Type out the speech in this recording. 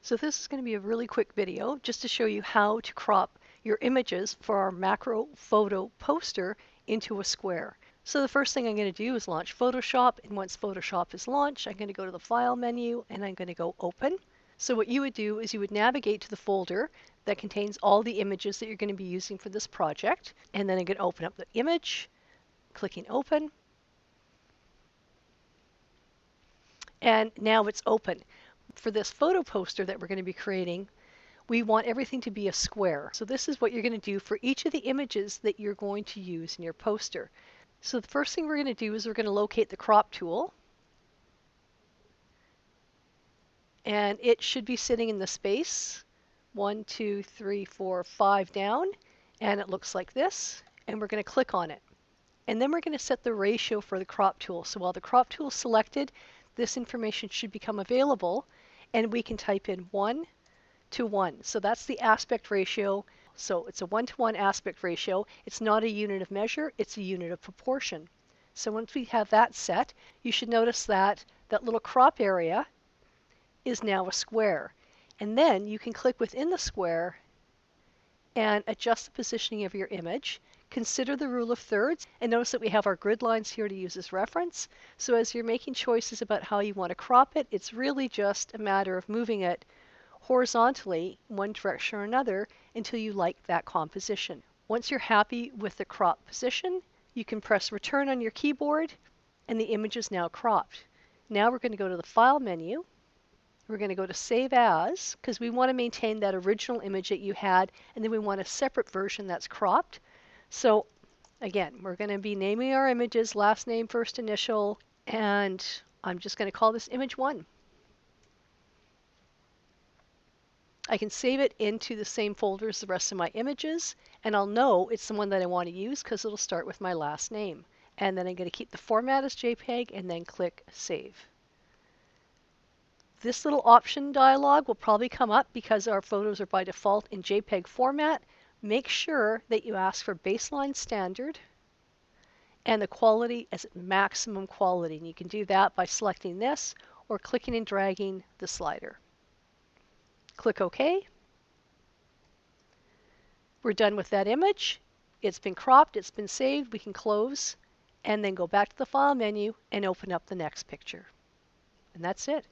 So this is going to be a really quick video just to show you how to crop your images for our macro photo poster into a square. So the first thing I'm going to do is launch Photoshop, and once Photoshop is launched, I'm going to go to the File menu and I'm going to go Open. So what you would do is you would navigate to the folder that contains all the images that you're going to be using for this project, and then I'm going to open up the image, clicking Open, and now it's open. For this photo poster that we're going to be creating, we want everything to be a square. So this is what you're going to do for each of the images that you're going to use in your poster. So the first thing we're going to do is we're going to locate the crop tool. And it should be sitting in the space 1, 2, 3, 4, 5 down. And it looks like this. And we're going to click on it. And then we're going to set the ratio for the crop tool. So while the crop tool is selected, this information should become available. And we can type in 1 to 1. So that's the aspect ratio. So it's a 1-to-1 aspect ratio. It's not a unit of measure, it's a unit of proportion. So once we have that set, you should notice that that little crop area is now a square. And then you can click within the square and adjust the positioning of your image. Consider the rule of thirds, and notice that we have our grid lines here to use as reference. So as you're making choices about how you want to crop it, it's really just a matter of moving it horizontally in one direction or another until you like that composition. Once you're happy with the crop position, you can press return on your keyboard and the image is now cropped. Now we're going to go to the File menu. We're going to go to Save As because we want to maintain that original image that you had, and then we want a separate version that's cropped. So again, we're going to be naming our images, last name, first initial, and I'm just going to call this image 1. I can save it into the same folder as the rest of my images, and I'll know it's the one that I want to use because it'll start with my last name. And then I'm going to keep the format as JPEG and then click Save. This little option dialog will probably come up because our photos are by default in JPEG format. Make sure that you ask for baseline standard and the quality as maximum quality. And you can do that by selecting this or clicking and dragging the slider. Click OK. We're done with that image. It's been cropped, it's been saved. We can close and then go back to the File menu and open up the next picture. And that's it.